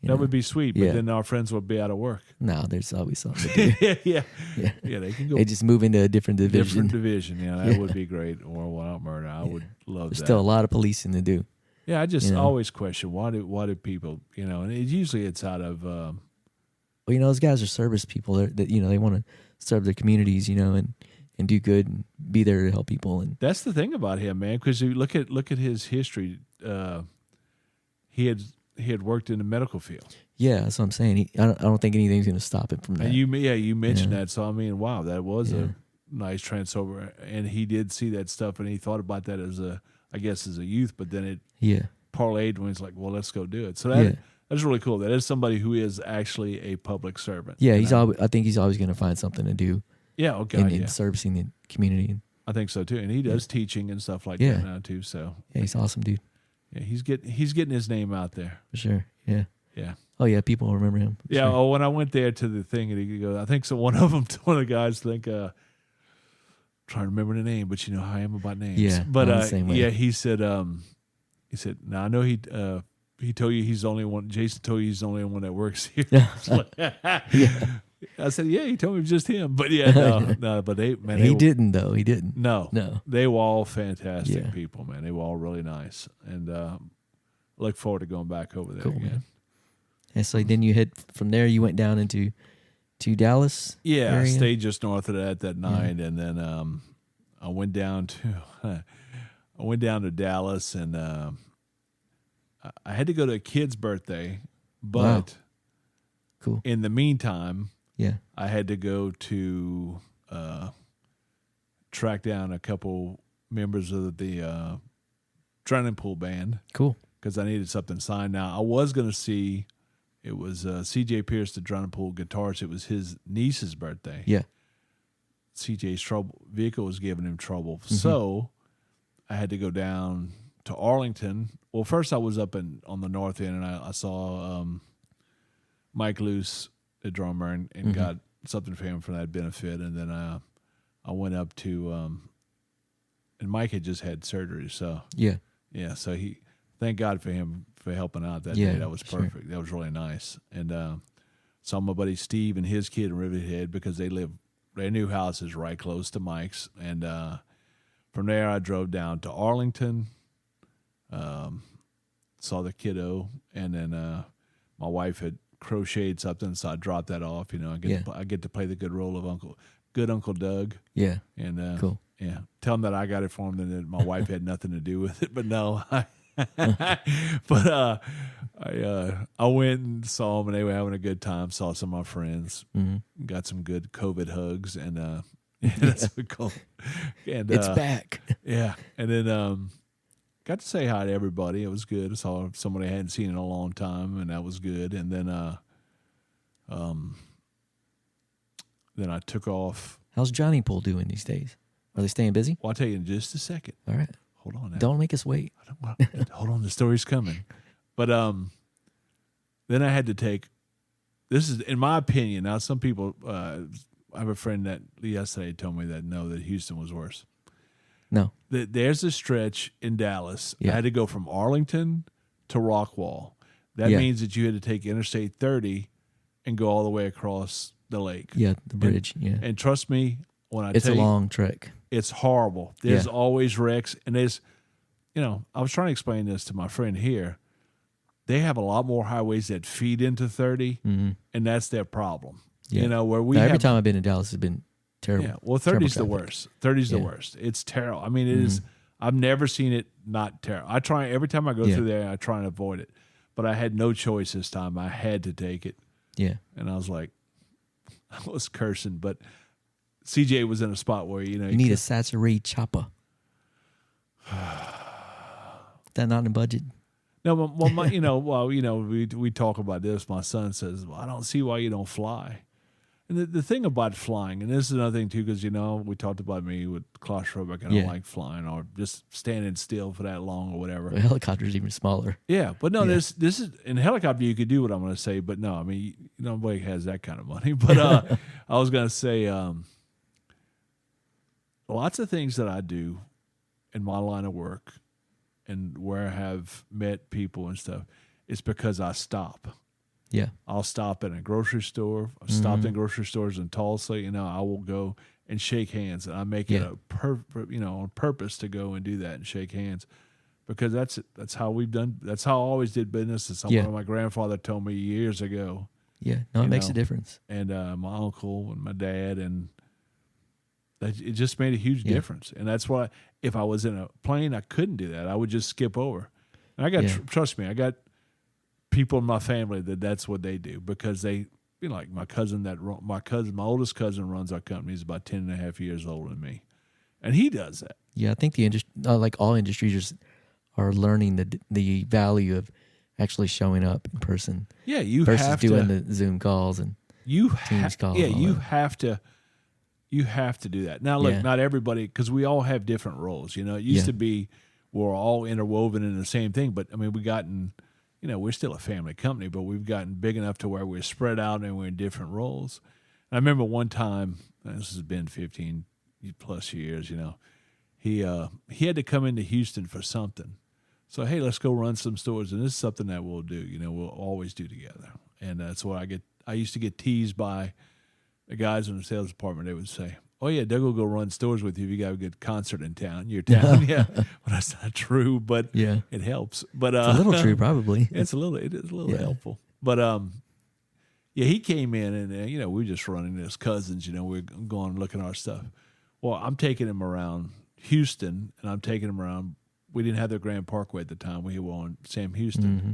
That would be sweet, but Yeah. then our friends would be out of work. No, there's always something to do. yeah. Yeah. They can go They just move into a different division. different division. Yeah, that would be great. Or without murder, I would love There's that. still a lot of policing to do. Yeah, I just you know. always question why do people, and usually it's out of Well, those guys are service people. That they want to serve their communities, and do good and be there to help people. And that's the thing about him, man. Because you look at his history. He had worked in the medical field. yeah, that's what I'm saying. I don't think anything's going to stop him from that. And you mentioned that, so I mean, wow, that was a nice transfer. And he did see that stuff, and he thought about that as a youth, but then it parlayed when he's like, well, let's go do it. So that's really cool. That is somebody who is actually a public servant. Yeah, I think he's always going to find something to do. Yeah, okay, in servicing the community. I think so too, and he does teaching and stuff like that now too. So yeah, he's awesome, dude. Yeah, he's getting his name out there For sure. Yeah. Yeah. Oh yeah, people will remember him. Yeah. Sure. Oh, when I went there to the thing, and he goes, I think so. One of the guys trying to remember the name, but you know how I am about names. Yeah. But I'm the same way. he said, now I know he told you he's the only one. Jason told you he's the only one that works here. I said, yeah, he told me it was just him. But no, but he didn't though. He didn't. No. They were all fantastic Yeah. people, man. They were all really nice, and look forward to going back over there Cool, again. man. And so then you head from there. You went down into Dallas. Yeah, area? I stayed just north of that night, and then I went down to Dallas, and I had to go to a kid's birthday, but Wow. Cool. in the meantime, Yeah. I had to go to track down a couple members of the drowning pool band. Cool. Because I needed something signed. Now, I was going to see, it was C.J. Pierce, the drowning pool guitarist. It was his niece's birthday. Yeah. C.J.'s vehicle was giving him trouble. Mm-hmm. So I had to go down to Arlington. Well, first I was up on the north end, and I saw Mike Luce, the drummer, and Mm-hmm. got something for him for that benefit. And then I went up to, and Mike had just had surgery. So, Yeah. so thank God for him for helping out that Yeah, day. That was sure. perfect. That was really nice. And saw my buddy Steve and his kid in Riverhead because their new house is right close to Mike's. And from there, I drove down to Arlington, saw the kiddo, and then my wife had crocheted something, so I dropped that off. I get to play the good role of Uncle Doug. Yeah. And Cool. Yeah, tell him that I got it for him, and that my wife had nothing to do with it. But no, but I went and saw them, and they were having a good time. Saw some of my friends, got some good COVID hugs, and that's what cool. And It's back. yeah, and then got to say hi to everybody. It was good. I saw somebody I hadn't seen in a long time, and that was good. And then I took off. How's Johnny Pool doing these days? Are they staying busy? Well, I'll tell you in just a second. All right. Hold on now. Don't make us wait. Hold on, the story's coming. But then I had to take. This is, in my opinion. Now, some people. I have a friend that yesterday told me that Houston was worse. No. There's a stretch in Dallas. Yeah. I had to go from Arlington to Rockwall. That means that you had to take Interstate 30 and go all the way across the lake. Yeah, the bridge. And trust me, when it's a long trek. it's horrible. There's always wrecks, and there's, I was trying to explain this to my friend here. They have a lot more highways that feed into 30, and that's their problem. Yeah. Where every time I've been in Dallas, it's been terrible. Yeah, well, 30's the traffic. worst. 30's the worst. It's terrible. I mean, it is. I've never seen it not terrible. I try every time I go through there. I try and avoid it, but I had no choice this time. I had to take it. Yeah. And I was like, I was cursing, but CJ was in a spot where you need a Chachere chopper. That not in the budget. No, we talk about this. My son says, "Well, I don't see why you don't fly." And the thing about flying, and this is another thing too, because we talked about me with claustrophobic. I don't like flying or just standing still for that long or whatever. The helicopter's even smaller. Yeah, but no, this is in helicopter. You could do what I'm going to say, but no, I mean nobody has that kind of money. But I was going to say, lots of things that I do in my line of work and where I have met people and stuff, it's because I stop. Yeah. I'll stop at a grocery store. I've stopped in grocery stores in Tulsa. I will go and shake hands, and I make it on purpose to go and do that and shake hands, because that's how we've done. That's how I always did business. It's something my grandfather told me years ago. Yeah, no, it makes a difference. And my uncle and my dad, and it just made a huge difference. And that's why if I was in a plane, I couldn't do that. I would just skip over. And I got trust me, I got people in my family that's what they do, because they, like my oldest cousin runs our company. He's about 10 and a half years older than me, and he does that. Yeah, I think the industry, like all industries, are learning the value of actually showing up in person. Yeah, you versus have doing to, the Zoom calls and Teams calls. Yeah, and all you that. have to do that. Now, look, not everybody, because we all have different roles. It used to be we're all interwoven in the same thing, but I mean, we're still a family company, but we've gotten big enough to where we're spread out and we're in different roles. And I remember one time, this has been 15 plus years, he had to come into Houston for something. So, hey, let's go run some stores. And this is something that we'll do, we'll always do together. And that's what I used to get teased by the guys in the sales department. They would say, oh, yeah, Doug will go run stores with you if you got a good concert in your town. Yeah. Well, that's not true, but it helps. But it's a little true, probably. It is a little helpful. But, he came in and, we're just running as cousins, we're going and looking at our stuff. Well, I'm taking him around Houston, and I'm taking him around. We didn't have the Grand Parkway at the time. We were on Sam Houston. Mm-hmm.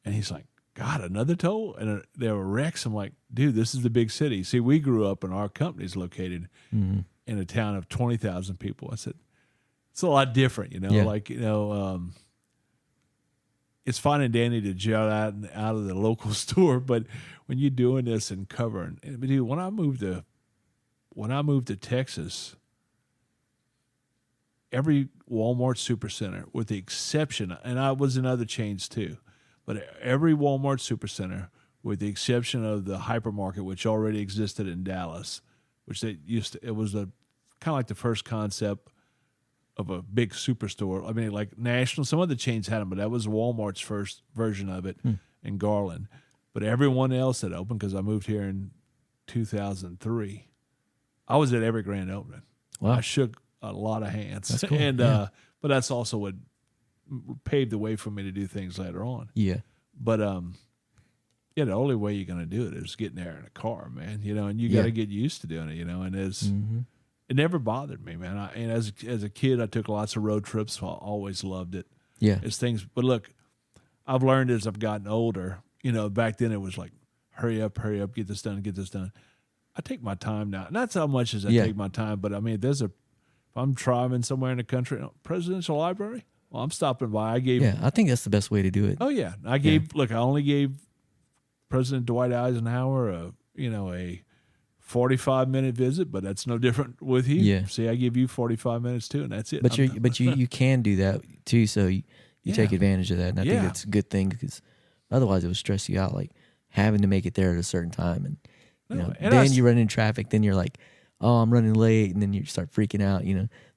And he's like, God, another toll? And there were wrecks. I'm like, dude, this is the big city. See, we grew up and our company's located in a town of 20,000 people. I said, it's a lot different, it's fine and dandy to jet out of the local store, but when you're doing this and covering, dude, when I moved to Texas, every Walmart Supercenter, with the exception, and I was in other chains too, but every Walmart Supercenter, with the exception of the hypermarket, which already existed in Dallas, which it was kind of like the first concept of a big superstore. I mean, like national, some other chains had them, but that was Walmart's first version of it in Garland. But everyone else that opened, because I moved here in 2003, I was at every grand opening. Wow. I shook a lot of hands. That's cool. And but that's also what paved the way for me to do things later on. Yeah. But the only way you're going to do it is getting there in a car, man. And you got to get used to doing it. And it never bothered me, man. And as a kid, I took lots of road trips. So I always loved it. Yeah. It's things. But look, I've learned as I've gotten older. Back then it was like, hurry up, get this done. I take my time now. Not so much as I take my time, but I mean, if I'm driving somewhere in the country, Presidential Library, well, I'm stopping by. I think that's the best way to do it. Oh yeah, I only gave President Dwight Eisenhower a 45-minute visit, but that's no different with you. Yeah. See, I give you 45 minutes too, and that's it. But you can do that too, so you take advantage of that, and I think that's a good thing, because otherwise it would stress you out, like having to make it there at a certain time, and then you run into traffic, then you're like, oh, I'm running late, and then you start freaking out.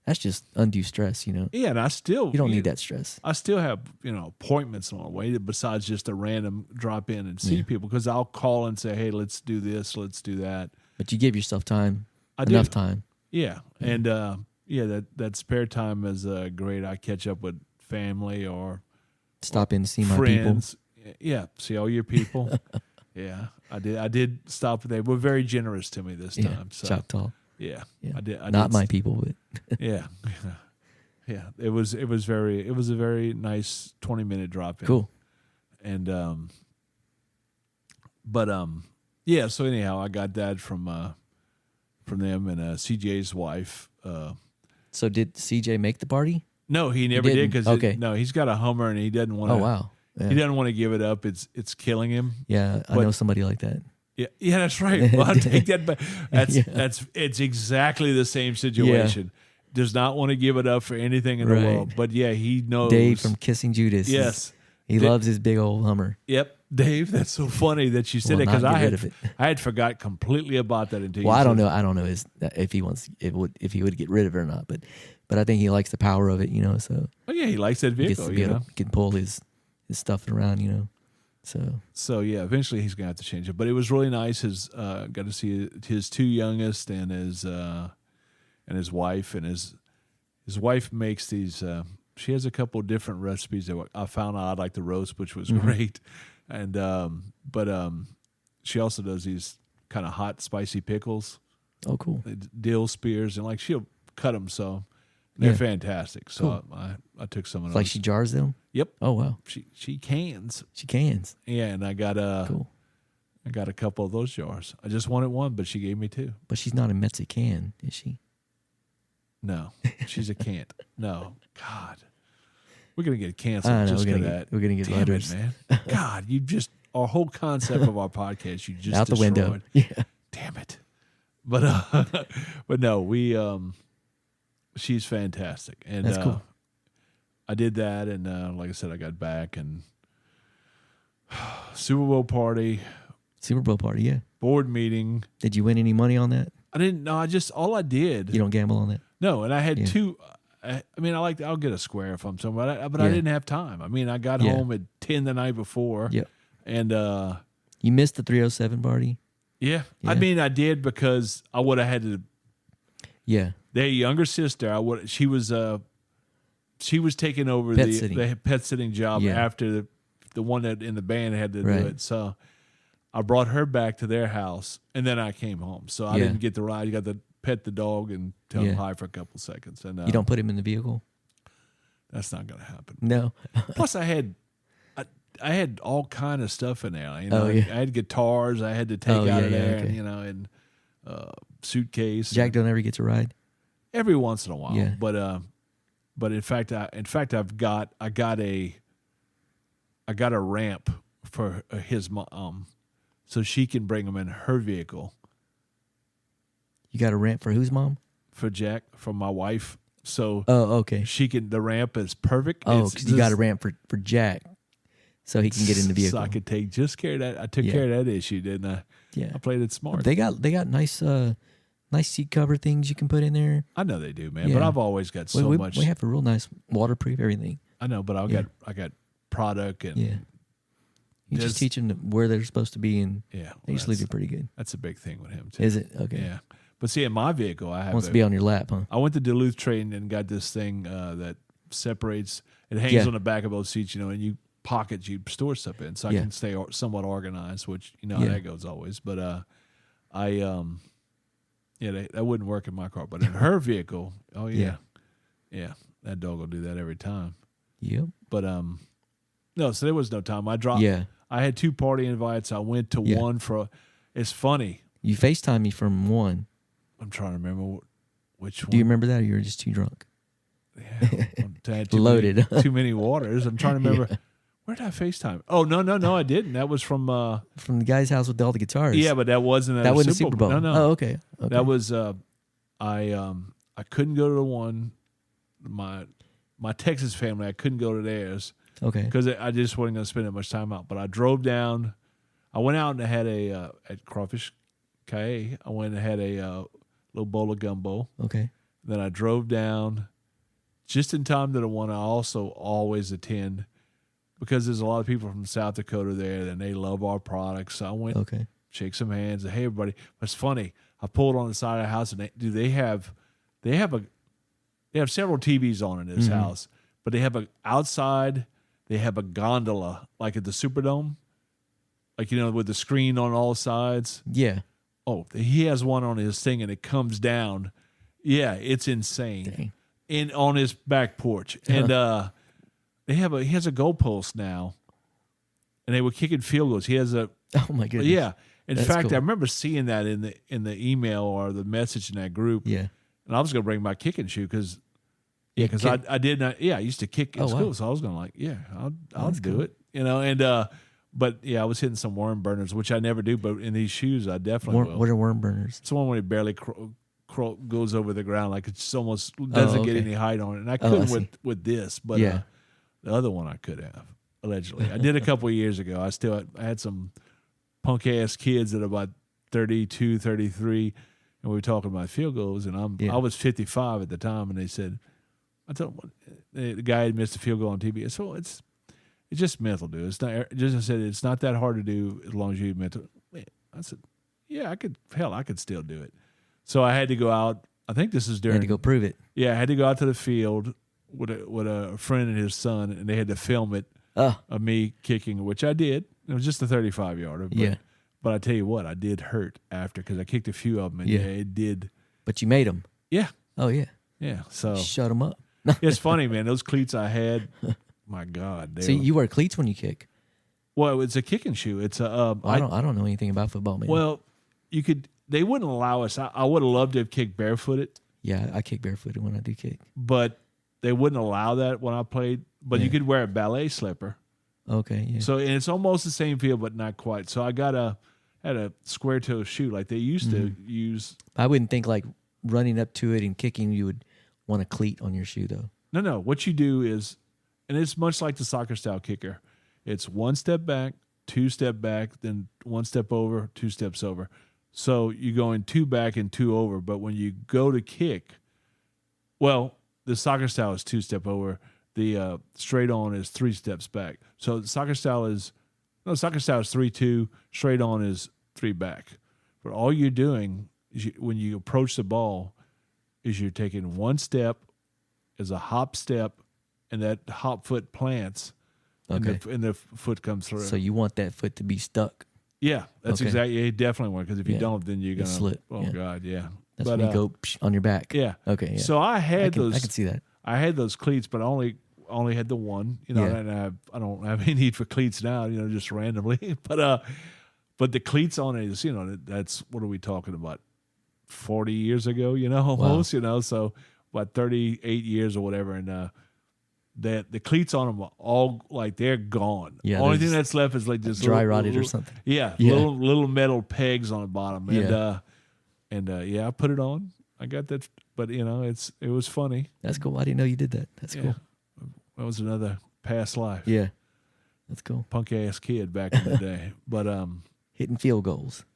That's just undue stress. Yeah, and you don't need that stress. I still have appointments on the way besides just a random drop in and see people, because I'll call and say, hey, let's do this, let's do that. But you give yourself time, enough time. Yeah, and that spare time is great. I catch up with family or stop in to see friends. My people. Yeah, see all your people. Yeah, I did stop. They were very generous to me this time. So, Choctaw. Yeah, yeah. I did. Not my people, but yeah. It was a very nice 20-minute drop in. Cool. And so anyhow, I got that from them and CJ's wife. So did CJ make the party? No, he never did, because he's got a Hummer and he doesn't want to. Oh wow. Yeah. He doesn't want to give it up. It's killing him. Yeah, I know somebody like that. Yeah, that's right. Well, I'll take that back. It's exactly the same situation. Yeah. Does not want to give it up for anything in the world. But he knows. Dave from Kissing Judas. Yes. He loves his big old Hummer. Yep. Dave, that's so funny that you said it, because I had forgot completely about that until I don't know. I don't know if he would get rid of it or not, but I think he likes the power of it, So he likes that vehicle. He can pull his stuff around, So yeah, eventually he's gonna have to change it. But it was really nice. Got to see his two youngest and his wife, and his wife makes these. She has a couple of different recipes that I found out I like the roast, which was great, and she also does these kind of hot, spicy pickles. Oh, cool. Dill spears, and like she'll cut them, so they're fantastic. So Cool. I took some of those. Like she jars them? Yep. Oh, wow. She cans. She cans. Yeah, and I got Cool. I got a couple of those jars. I just wanted one, but she gave me two. But she's not a Mexican, is she? No, she's a can't. No, God, we're gonna get I canceled know, just we're for gonna that. We're going to get Damn letters. it, man. God, you just our whole concept of our podcast you just Out the destroyed. window. Yeah. Damn it. But but no, we she's fantastic, and That's cool. I did that, and like I said, I got back and Super Bowl party, Super Bowl party, yeah. board meeting. Did you win any money on that? I didn't know. All I did. You don't gamble on that? No, and I had Yeah. two. I mean, I'll get a square if I'm somewhere, but I Yeah. didn't have time. I mean, I got Yeah. home at 10 the night before. Yep. And You missed the 307 party? yeah, I Yeah. mean, I did because I would have had to. Yeah. Their younger sister, she was taking over Pet the sitting. pet sitting job Yeah. after the one that in the band had to Right. do it. So I brought her back to their house, and then I came home. So I Yeah. didn't get the ride. You got to pet the dog and tell Yeah. him hi for a couple seconds. And You don't put him in the vehicle? That's not going to happen. No. Plus, I had all kind of stuff in there. You know, Oh, yeah. I had guitars I had to take Oh, out yeah, of there, okay. and suitcase. Jack don't ever get to ride? Every once in a while, Yeah. but in fact, I got a ramp for his mom, so she can bring him in her vehicle. You got a ramp for whose mom? For Jack, for my wife, so Oh, okay. the ramp is perfect. Oh, It's because you got a just- ramp for Jack, so he can get in the vehicle. So I could take just care of that. I took Yeah. care of that issue, didn't I? Yeah. I played it smart. They got nice seat cover things you can put in there. I know they do, man. Yeah. But I've always got so we, much. We have a real nice waterproof everything. I know, but Yeah. I got product and Yeah. You just Just- teach them where they're supposed to be, and yeah. they usually do pretty good. That's a big thing with him too. Is it? Okay. Yeah. But see, in my vehicle, I have. Wants to be on your lap, huh? I went to Duluth Trading and got this thing that separates. It hangs Yeah. on the back of both seats, and you pockets you store stuff in, so I Yeah. can stay somewhat organized. Which how Yeah. that goes always. But that wouldn't work in my car, but in her vehicle, oh yeah, that dog will do that every time. Yep. But no, so there was no time. I dropped. Yeah. I had 2 party invites. I went to Yeah. one for. It's funny. You FaceTime me from one. I'm trying to remember which one. Do you remember that, or you were just too drunk? Yeah, I had Loaded. Too many waters. I'm trying to remember. Where did I FaceTime? Oh no, I didn't. That was from. From the guy's house with all the guitars. Yeah, but that wasn't at that a wasn't a Super Bowl. No. Oh, okay. That was. I couldn't go to the one. My Texas family. I couldn't go to theirs. Okay. Because I just wasn't going to spend that much time out. But I drove down. I went out and I had at Crawfish Caye. I went and had a little bowl of gumbo. Okay. Then I drove down just in time to the one I also always attend because there's a lot of people from South Dakota there and they love our products. So I went, Okay. shake some hands, and hey everybody. But it's funny. I pulled on the side of the house and they have several TVs on in this house, but they have outside. They have a gondola like at the Superdome, like with the screen on all sides. Yeah. Oh, he has one on his thing and it comes down. Yeah, it's insane. Dang. On his back porch, and he has a goalpost now, and they were kicking field goals. He has a Oh my goodness. yeah. In That's fact, cool. I remember seeing that in the email or the message in that group. Yeah. And I was going to bring my kicking shoe because Yeah, because kick. I did not. Yeah, I used to kick in Oh, school, wow. so I was going to I'll That's do cool. it, and but yeah, I was hitting some worm burners, which I never do, but in these shoes, I definitely will. What are worm burners? It's the one where it barely goes over the ground, like it's almost doesn't get okay. any height on it. And I Oh, I couldn't see. with this, but Yeah. the other one I could have allegedly. I did a couple of years ago. I had some punk ass kids that are about 32, 33, and we were talking about field goals, and Yeah. I was 55 at the time, and they said, I told them the guy had missed a field goal on TV. So it's It's just mental, dude. It's not. Just I said, it's not that hard to do as long as you mental. Man, I said, yeah, I could. Hell, I could still do it. So I had to go out. I think this is You during. had to go prove it. Yeah, I had to go out to the field with a friend and his son, and they had to film it of me kicking, which I did. It was just a 35-yarder. Yeah. But I tell you what, I did hurt after because I kicked a few of them, and yeah, it did. But you made them. Yeah. Oh, yeah. Yeah. So shut them up. it's funny, man. Those cleats I had, my God. See, you wear cleats when you kick. Well, it's a kicking shoe. It's a. I don't know anything about football, man. Well, you could. They wouldn't allow us. I would have loved to have kicked barefooted. Yeah, I kick barefooted when I do kick. But they wouldn't allow that when I played. But you could wear a ballet slipper. Okay, yeah. So and it's almost the same feel, but not quite. So I had a square toe shoe like they used to use. I wouldn't think like running up to it and kicking, you would want a cleat on your shoe though. No. What you do is, and it's much like the soccer style kicker. It's 1 step back, 2 step back, then 1 step over, 2 steps over. So you go in 2 back and 2 over. But when you go to kick, well, the soccer style is 2 step over. The straight on is 3 steps back. So the soccer style is 3-2. Straight on is 3 back. But all you're doing is when you approach the ball is you're taking 1 step as a hop step, and that hop foot plants, and the foot comes through. So you want that foot to be stuck. Yeah, that's exactly. You definitely want, because if you don't, then you're gonna slip. Oh God, yeah. That's when you go on your back. Yeah. Okay. Yeah. So I can see that. I had those cleats, but I only had the one. You know, and I don't have any need for cleats now. You know, just randomly. But the cleats on it is, you know, that's, what are we talking about? 40 years ago, you know, almost. Wow. You know, so about 38 years or whatever, and the cleats on them are all like they're gone. Yeah, only thing that's left is like just dry rotted or something. Yeah, little metal pegs on the bottom, and I put it on. I got that, but you know, it was funny. That's cool. I didn't know you did that. That's cool. That was another past life. Yeah, that's cool. Punk ass kid back in the day, but hitting field goals.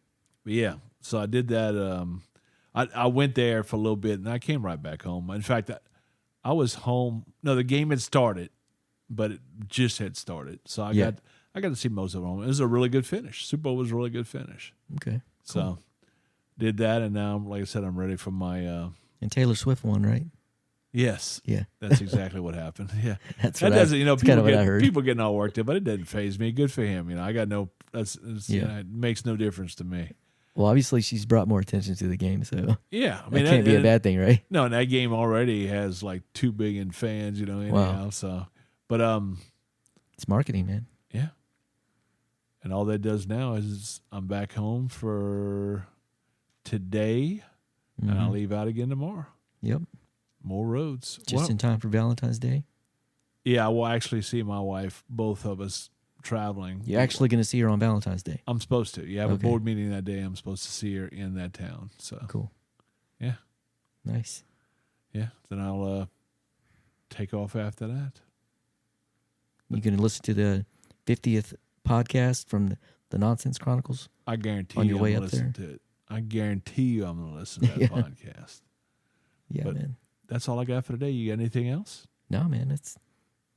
Yeah, so I did that. I went there for a little bit, and I came right back home. In fact, I was home. No, the game had started, but it just had started. So I got to see most of it home. It was a really good finish. Super Bowl was a really good finish. Okay, cool. So did that, and now, like I said, I'm ready for my. And Taylor Swift won, right? Yes. Yeah. That's exactly what happened. Yeah. That's that what doesn't. You know, people getting all worked up, but it doesn't faze me. Good for him. You know, I got no. You know, it makes no difference to me. Well, obviously, she's brought more attention to the game, so yeah, I mean, that can't be a bad thing, right? No, and that game already has like 2 billion fans, you know. Anyhow, wow. So, but it's marketing, man. Yeah, and all that does now is I'm back home for today, and I'll leave out again tomorrow. Yep, more roads, just in time for Valentine's Day. Yeah, I will actually see my wife. Both of us. Traveling. You're actually going to see her on Valentine's Day? I'm supposed to. You have a board meeting that day. I'm supposed to see her in that town. So cool. Yeah. Nice. Yeah. Then I'll take off after that. You going to listen to the 50th podcast from the Nonsense Chronicles? I guarantee on your way up there. To it. I guarantee you I'm going to listen to that podcast. Yeah, but man. That's all I got for today. You got anything else? No, man. It's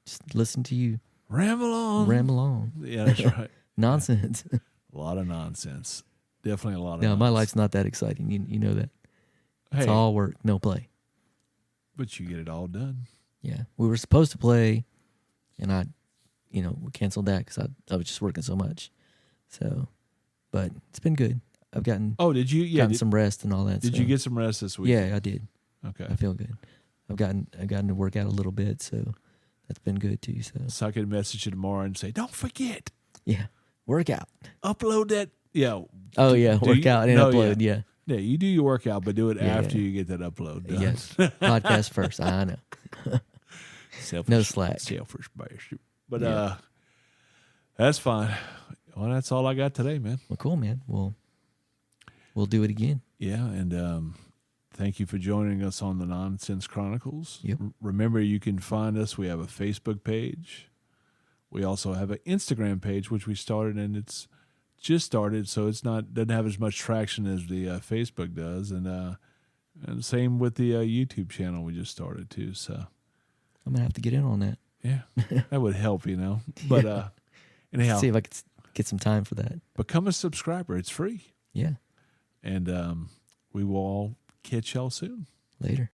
just listen to you. Ramble on. Yeah, that's right. Nonsense. A lot of nonsense. Definitely a lot of nonsense. My life's not that exciting. You know that. It's all work, no play. But you get it all done. Yeah. We were supposed to play, and we canceled that because I was just working so much. So, but it's been good. I've gotten gotten some rest and all that. Did you get some rest this week? Yeah, I did. Okay. I feel good. I've gotten to work out a little bit, so that's been good too. So I could message you tomorrow and say, "Don't forget." Yeah, work out. Upload that. Yeah. Oh yeah, work out and upload. Yeah. Yeah, you do your workout, but do it after you get that upload done. Yes. Podcast first. I know. No slack. Selfish bastard. But that's fine. Well, that's all I got today, man. Well, cool, man. We'll do it again. Yeah, and thank you for joining us on the Nonsense Chronicles. Yep. Remember, you can find us. We have a Facebook page. We also have an Instagram page, which we started, and it's just started, so doesn't have as much traction as the Facebook does, and same with the YouTube channel we just started too. So I'm gonna have to get in on that. Yeah, that would help, But anyhow, See if I could get some time for that. become a subscriber. It's free. Yeah. And we will all catch y'all soon. Later.